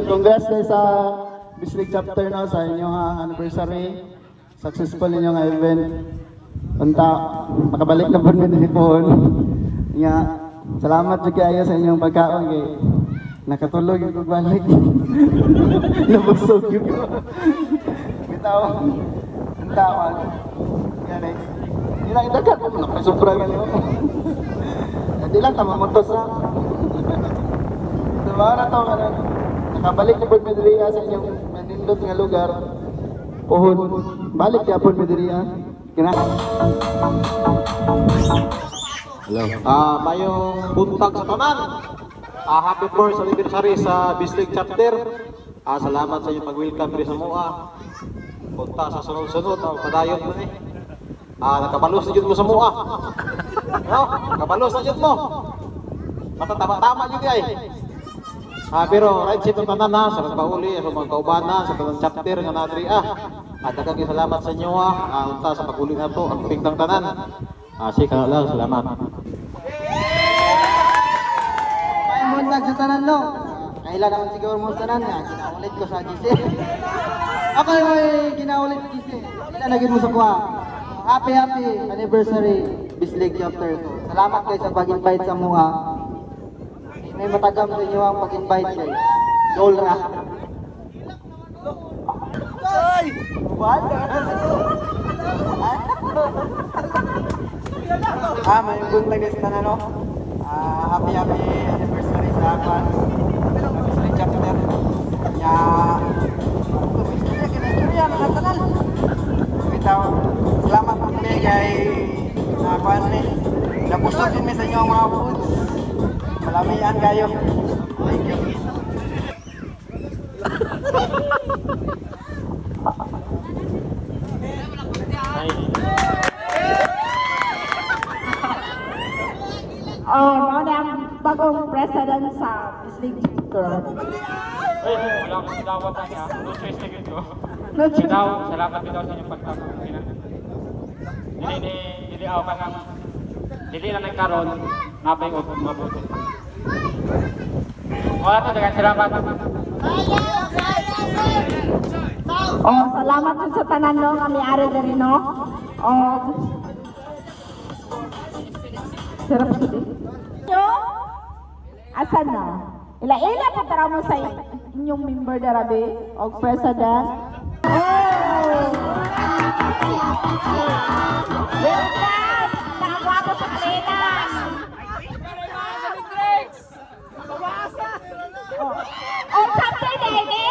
Congrats guys sa Bislig chapter no sa inyong anniversary. Successful ninyong event. Unta makabalik na po ni Pohon. Nga salamat jud kayo sa inyong pagkaon kay nakatulog yung pagbalik. Nabusog yung bitaw. Unta man. Yan eh. Ilang dagat ko napasubra ganyo. Hindi lang tama mo to sa. Diba na to kanan. Nakabalik na po Medria sa inyong manindot nga lugar. Pohon, balik ya po Medria. Kina. Hello. Mayong buntag sa tanan. Happy first anniversary sa Bislig chapter. Salamat sa inyong pag-welcome rin sa MOA. Punta sa sunod-sunod, padayon mo eh. Nakabalos na dyan mo sa MOA. No? Nakabalos na dyan mo. Matatama-tama dyan ay. Pero right sito tanan na sa pagpauli sa mga kauban na sa tanang chapter nga nadri daghang salamat sa inyo unta sa pag-uli na to ang pingtang tanan. Sige lang, salamat. May buntag sa tanan no. Kailan naman siguro mo sa tanan nga ginaulit ko sa GC. Ako ay ginaulit GC. Kailan naging mo sa kuha. Happy anniversary Bislig chapter 2. Salamat guys sa pag-invite sa MOA. May matagam sa inyo ang pag-invite guys. Goal ra. Ay! What? May buntag guys na no. Happy anniversary sa akin. Bislig chapter. Ya. Istorya na tanan. Bitaw. Salamat po kay kuan ni. Napusog din mi sa inyo ang mga foods. Malamian kayo. Thank you. Mao na ang bagong president sa Bislig chapter. Wala akong dawat na niya. No choice na gito. Bitaw, salamat bitaw sa inyong pagtapos. Dili ako ka nga. Dili na nagkaroon, nabay ko mabuti. Wala to, dagang salamat. Salamat din sa tanan no nga may-ari diri no. Sarap sila. Yo, asan na? Ila-ila pa tara mo sa inyong member darabi o president. Welcome! Nakakuha ko sa Klenan! Chapter Daddy?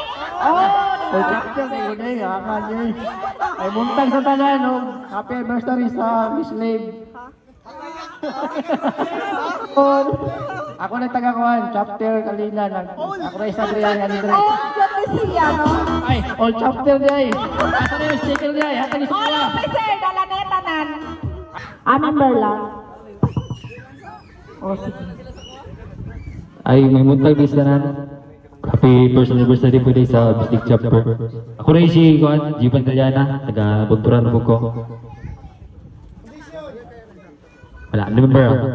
Chapter na yun ay buntag sa tanan no. Happy anniversary sa Bislig. Ako na taga-kuhan, chapter Kalina. Ako na isa Adrian Andre. Yun siya, no? Ay, all chapter di ay. Asa na yung sticker di ay. Hata ni sa kuha. Officer, dala na yung tanan. Member lang. Sige. Ay, may muntag bis tanan. Happy first anniversary po din sa Bislig chapter. Ako na si Juan Jiban Taliana, taga Bunturan po ko. Wala, remember ako.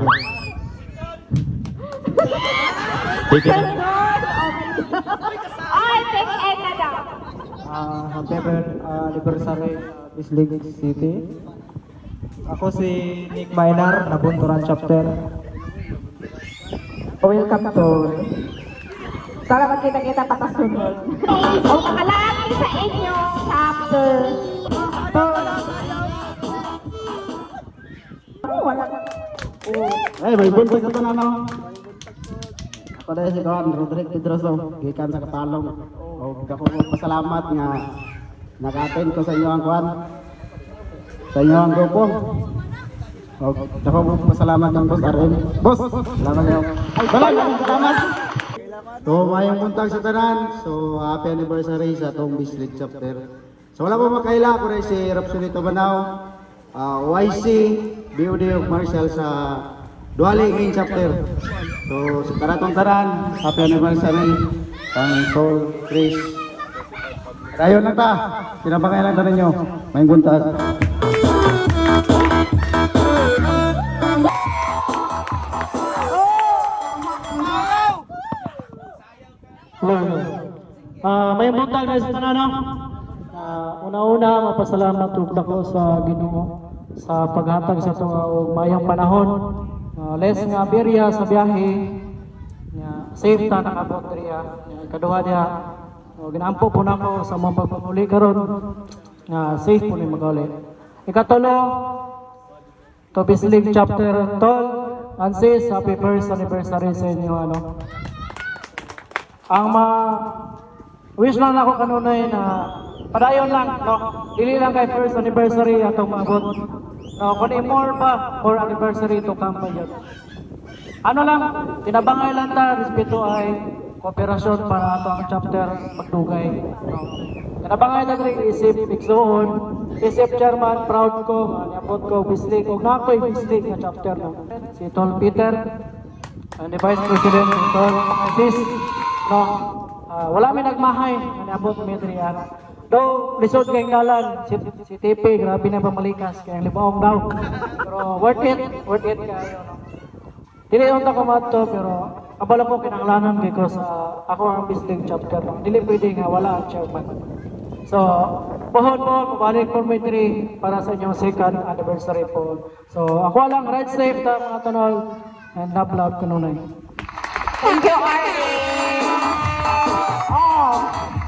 Take it. Ay, take it na daw. Happy anniversary Bislig City. Ako si Nick Mainar, Nabunturan chapter. Welcome to. Para magkita-kita patasunod. O makalagi sa inyong chapter. Wala. Ay, may buntag sa tanan no. Ako dahil si Juan Rodrick Pedroso, gikan sa Katalong. Ako pasalamat nga nag-attend ko sa inyo ang kuan. Sa inyo ang grupo. Ako pasalamat ng Boss RM. Boss, salamat kayo. Ay, salamat. So, mayong buntag sa tanan. So, happy anniversary sa itong Bislig chapter. So, wala po makaila ko rin si Rapsolito Banao, YC, BOD of Marshall sa Duali King chapter. So, sa karatong tanan, happy anniversary ang Soul Chris. Dayon na ta. Pinapakailan tanan nyo. Mayong buntag. May buntag na sa tanan, no? Una-una, mapasalamat ug dako sa Ginoo sa paghatag sa tuwa og mayang panahon. Les nga birya sa biyahe, safe ta nakabot diriya. Kaduha diha, ginaampo po nako sa mga pagpanguli karon nga safe po ni magauli. Ikatulo, to Bislig chapter Tol, and sis, happy first anniversary sa inyo ano. Ang wish lang ako kanunay na padayon lang, no? Dili lang kay first anniversary atong maabot. No, kung more pa for anniversary to come pa yun. Ano lang, tinabangay lang ta, respeto ay kooperasyon para ato ang chapter magdugay. No? Tinabangay na rin isip, Pigsoon, isip chairman, proud ko, niabot ko, Bislig, o na ako'y Bislig na chapter. No? Si Tol Peter, and the Vice President, si Tol Francis, no? Wala may nagmahay, niabot Medrian. Though, lisod kay ngalan, si TP, grabe na pamalikas, kaya libaong daw. Pero worth it kayo. No? Dili yung takamat to, pero abala ko kinanglanan because ako ang Bislig chapter. No? Dili pwede nga, wala ang chairman. So, pohon po, mabalik for my 3 para sa inyong second anniversary po. So, ako lang, ride safe ta mga tanol, and love kanunay. Thank you, Arvin.